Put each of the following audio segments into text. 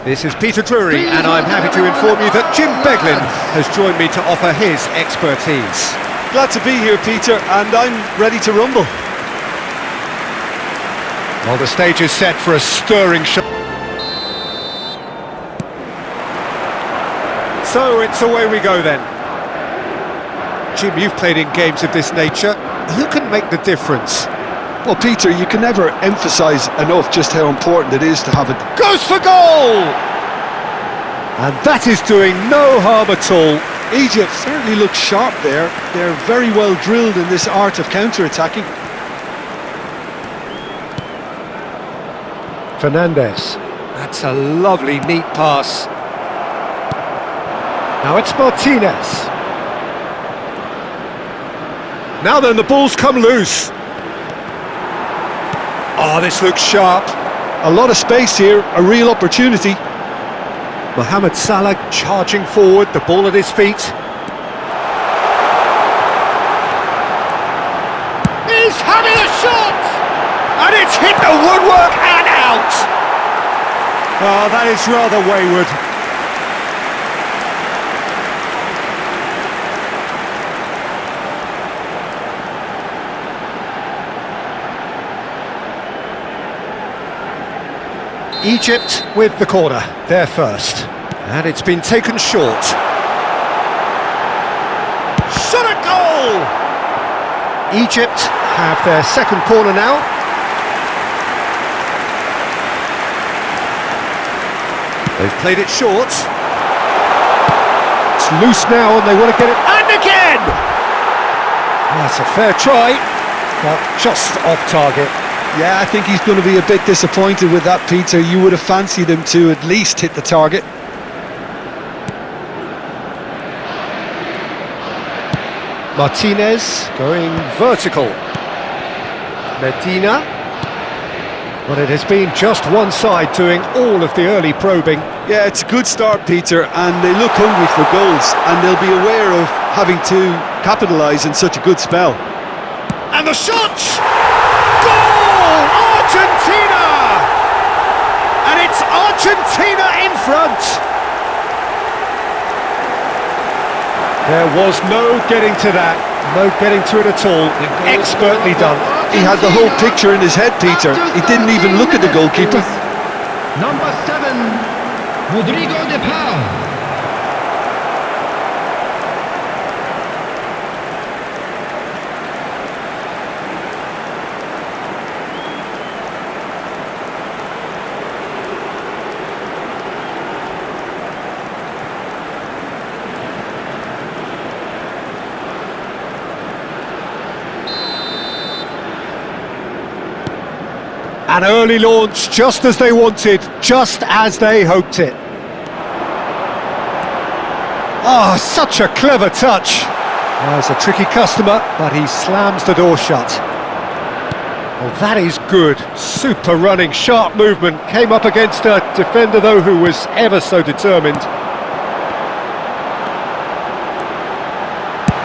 This is Peter Drury, and I'm happy to inform you that Jim Beglin has joined me to offer his expertise. Glad to be here, Peter, and I'm ready to rumble. Well, the stage is set for a stirring show. So it's away we go then. Jim, you've played in games of this nature. Who can make the difference? Well, Peter, you can never emphasise enough just how important it is to have it. Goes for goal! And that is doing no harm at all. Egypt certainly looks sharp there. They're very well drilled in this art of counter-attacking. Fernandez. That's a lovely, neat pass. Now it's Martinez. Now then, the ball's come loose. Oh, this looks sharp. A lot of space here, a real opportunity. Mohamed Salah charging forward, the ball at his feet. He's having a shot! And it's hit the woodwork and out! Oh, that is rather wayward. Egypt with the corner, they're first. And it's been taken short. Shot at goal! Egypt have their second corner now. They've played it short. It's loose now and they want to get it. And again! That's a fair try, but just off target. Yeah, I think he's going to be a bit disappointed with that, Peter. You would have fancied him to at least hit the target. Martinez going vertical. Medina. But it has been just one side doing all of the early probing. Yeah, it's a good start, Peter, and they look hungry for goals, and they'll be aware of having to capitalise in such a good spell. And the shot! Argentina! And it's Argentina in front! There was no getting to that, no getting to it at all. Expertly done. He had the whole picture in his head, Peter. He didn't even look at the goalkeeper. Number 7, Rodrigo de Paul. An early launch, just as they wanted, just as they hoped it. Oh, such a clever touch. There's a tricky customer, but he slams the door shut. Well, that is good. Super running, sharp movement. Came up against a defender, though, who was ever so determined.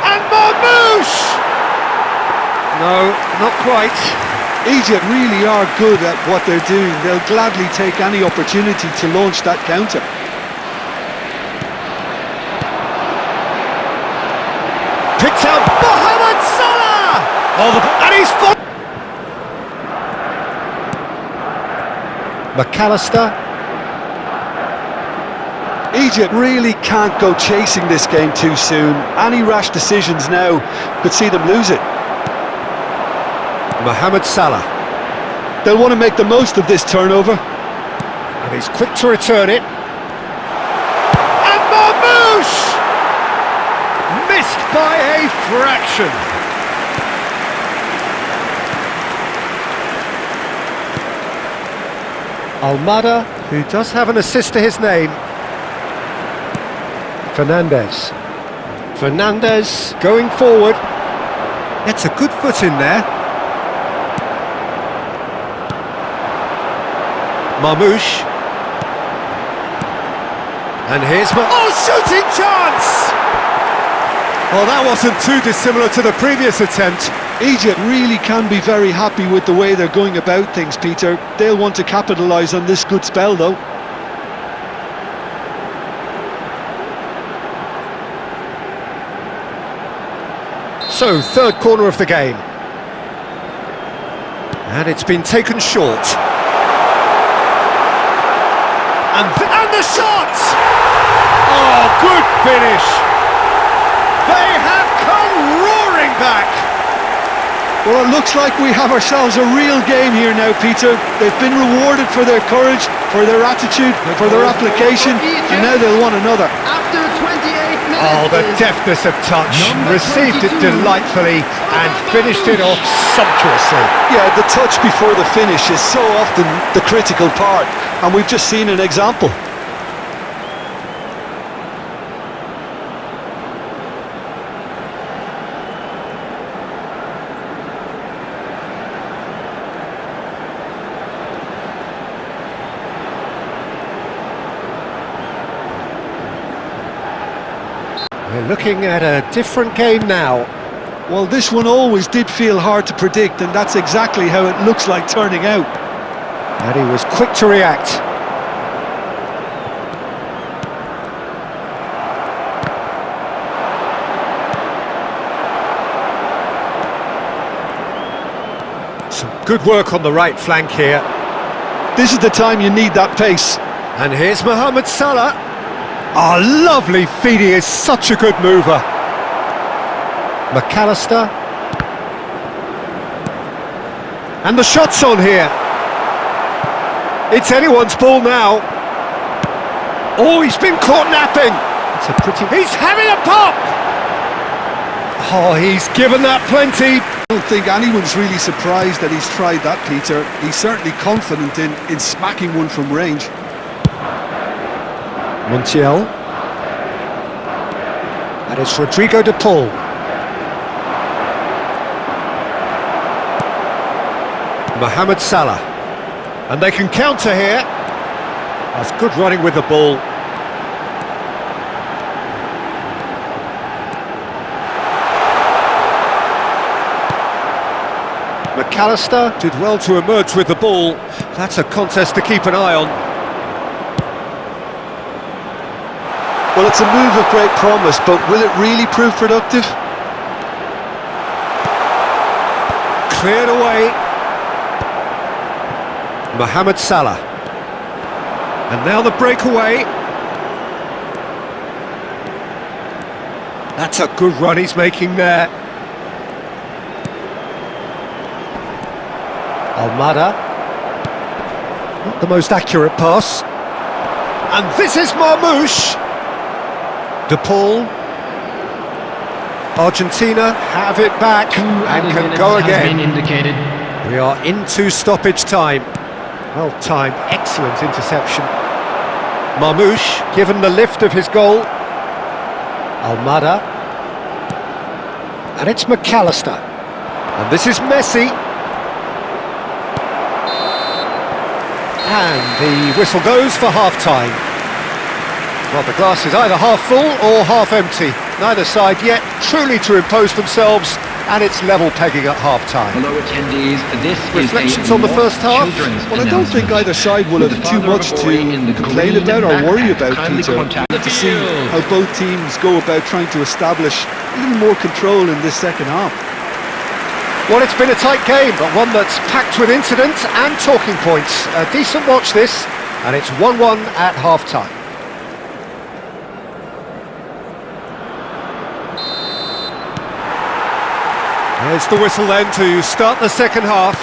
And Marmouche! No, not quite. Egypt really are good at what they're doing. They'll gladly take any opportunity to launch that counter. Picked out Mohamed Salah! And he's McAllister. Egypt really can't go chasing this game too soon. Any rash decisions now could see them lose it. Mohamed Salah. They'll want to make the most of this turnover. And he's quick to return it. And Marmouche! Missed by a fraction. Almada, who does have an assist to his name. Fernandez. Fernandez going forward. It's a good foot in there. Marmouche. And here's shooting chance! Well, that wasn't too dissimilar to the previous attempt. Egypt really can be very happy with the way they're going about things, Peter. They'll want to capitalise on this good spell, though. So, third corner of the game. And it's been taken short. And the shot! Oh, good finish! They have come roaring back! Well, it looks like we have ourselves a real game here now, Peter. They've been rewarded for their courage, for their attitude, for their application, and now they'll want another. After 28 minutes. Oh, the deftness of touch, received it delightfully and finished it off sumptuously. Yeah, the touch before the finish is so often the critical part, and we've just seen an example. We're looking at a different game now. Well, this one always did feel hard to predict, and that's exactly how it looks like turning out. And he was quick to react. Some good work on the right flank here. This is the time you need that pace. And here's Mohamed Salah. Oh, lovely feed, he is such a good mover. McAllister. And the shot's on here. It's anyone's ball now. Oh, he's been caught napping. It's a pretty... He's having a pop! Oh, he's given that plenty. I don't think anyone's really surprised that he's tried that, Peter. He's certainly confident in smacking one from range. Montiel. And it's Rodrigo de Paul. Mohamed Salah. And they can counter here. That's good running with the ball. McAllister did well to emerge with the ball. That's a contest to keep an eye on. Well, it's a move of great promise, but will it really prove productive? Cleared away. Mohamed Salah. And now the breakaway. That's a good run he's making there. Almada. Not the most accurate pass. And this is Marmoush. De Paul. Argentina have it back and can go again. We are into stoppage time. Well timed, excellent interception. Marmoush given the lift of his goal. Almada. And it's McAllister. And this is Messi. And the whistle goes for half-time. Well, the glass is either half full or half empty. Neither side yet truly to impose themselves, and it's level pegging at half-time. Hello attendees, this Reflections on the first half? Well, I don't think either side will have too much to complain about or worry about, Peter. To see how both teams go about trying to establish a little more control in this second half. Well, it's been a tight game, but one that's packed with incident and talking points. A decent watch this, and it's 1-1 at half-time. There's the whistle then to start the second half.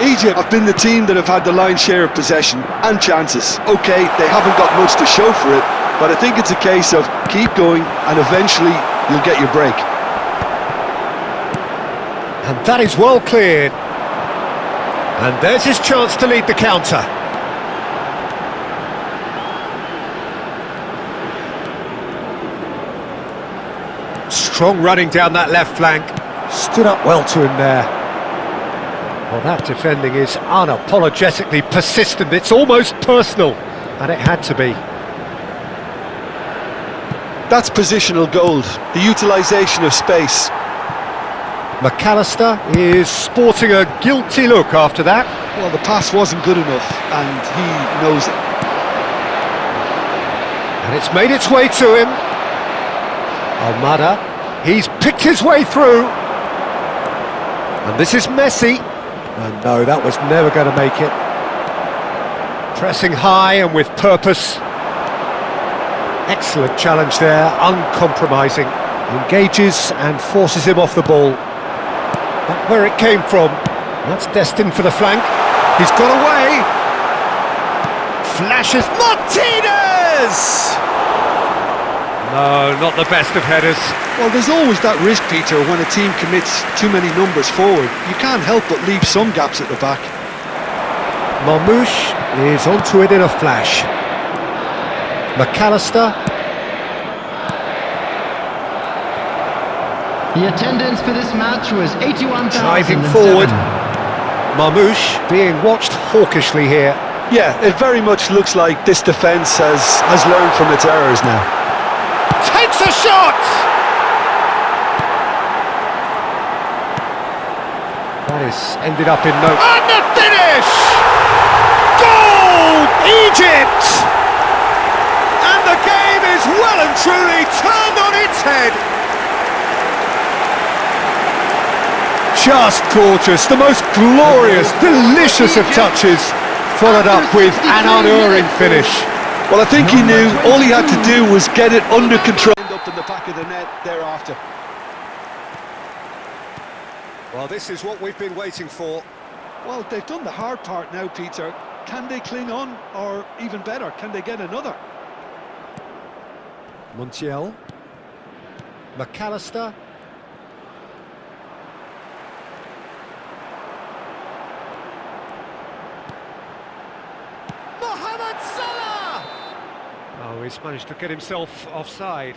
Egypt have been the team that have had the lion's share of possession and chances. OK, they haven't got much to show for it, but I think it's a case of keep going and eventually you'll get your break. And that is well cleared. And there's his chance to lead the counter. Strong running down that left flank. Stood up well to him there. Well, that defending is unapologetically persistent. It's almost personal, and it had to be. That's positional gold, the utilisation of space. McAllister is sporting a guilty look after that. Well, the pass wasn't good enough, and he knows it. And it's made its way to him. Almada. He's picked his way through. And this is Messi. And no, that was never going to make it. Pressing high and with purpose. Excellent challenge there, uncompromising. Engages and forces him off the ball. Back where it came from. That's destined for the flank. He's got away. Flashes. Martinez! No, not the best of headers. Well, there's always that risk, Peter, when a team commits too many numbers forward. You can't help but leave some gaps at the back. Marmouche is onto it in a flash. McAllister. The attendance for this match was 81,000. Driving forward. Marmouche being watched hawkishly here. Yeah, it very much looks like this defence has learned from its errors now. Takes a shot! That is ended up in no... And the finish! Goal! Egypt! And the game is well and truly turned on its head. Just gorgeous, the most glorious, delicious of touches, followed up with an unerring finish. Well, I think he knew all he had to do was get it under control. Up in the back of the net thereafter. Well, this is what we've been waiting for. Well, they've done the hard part now, Peter. Can they cling on, or even better, can they get another? Montiel. McAllister. Mohamed Salah! Oh, he's managed to get himself offside.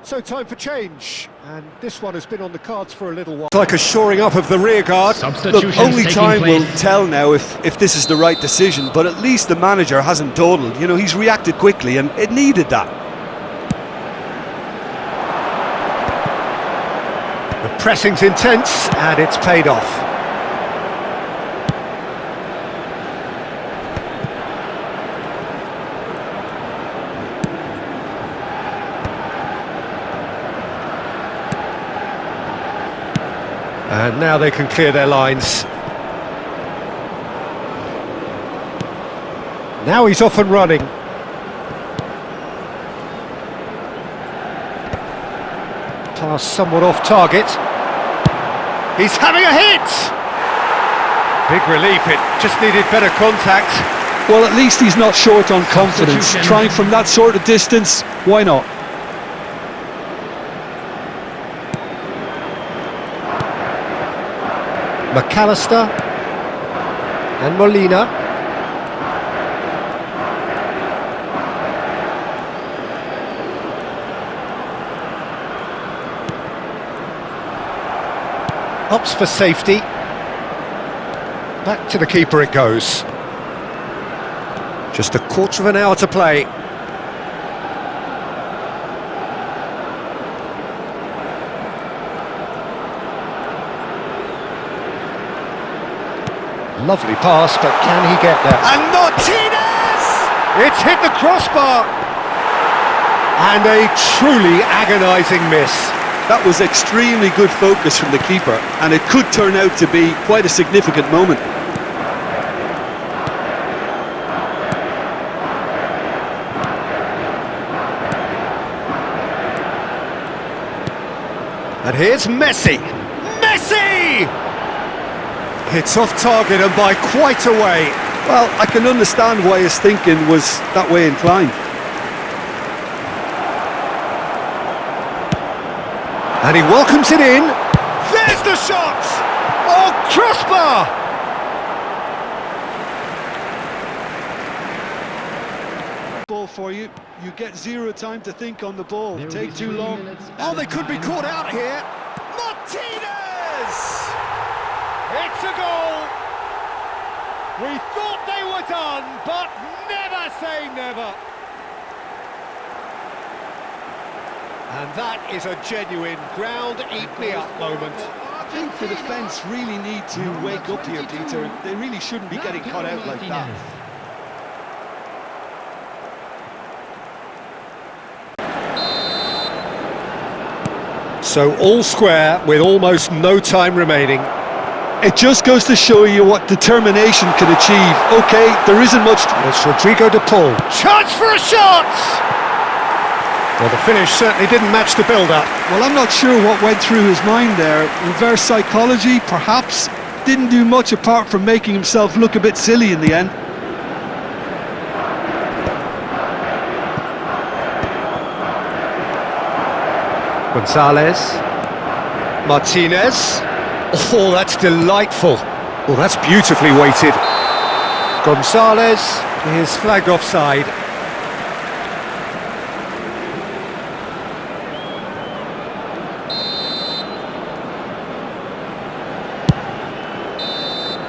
So time for change, and this one has been on the cards for a little while. Like a shoring up of the rear guard. Look, only time will tell now if this is the right decision, but at least the manager hasn't dawdled. You know, he's reacted quickly, and it needed that. The pressing's intense, and it's paid off. And now they can clear their lines. Now he's off and running. Pass somewhat off target. He's having a hit! Big relief, it just needed better contact. Well, at least he's not short on confidence. Trying from that sort of distance, why not? McAllister and Molina. Opts for safety. Back to the keeper it goes. Just a quarter of an hour to play. Lovely pass, but can he get there? And Martinez! It's hit the crossbar! And a truly agonising miss. That was extremely good focus from the keeper, and it could turn out to be quite a significant moment. And here's Messi! Messi! It's off target and by quite a way. Well, I can understand why his thinking was that way inclined. And he welcomes it in. There's the shot! Oh, crossbar! Ball for you. You get zero time to think on the ball. Take too long. Oh, they could be caught out here. Martinez! It's a goal! We thought they were done, but never say never. And that is a genuine ground-eat-me-up moment. I think the defence really need to wake up here, Peter. They really shouldn't be getting caught out like that. So all square with almost no time remaining. It just goes to show you what determination can achieve. Okay, there isn't much... It's Rodrigo de Paul. Chance for a shot! Well, the finish certainly didn't match the build-up. Well, I'm not sure what went through his mind there. Reverse psychology, perhaps. Didn't do much apart from making himself look a bit silly in the end. Gonzalez. Martinez. Oh, that's delightful. Oh, that's beautifully weighted. Gonzalez is flagged offside.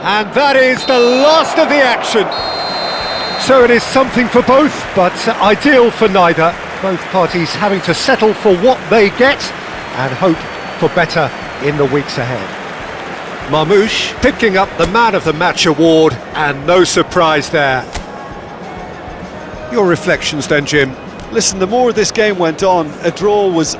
And that is the last of the action. So it is something for both, but ideal for neither. Both parties having to settle for what they get and hope for better in the weeks ahead. Marmoush picking up the Man of the Match award, and no surprise there. Your reflections then, Jim? Listen, the more this game went on, a draw was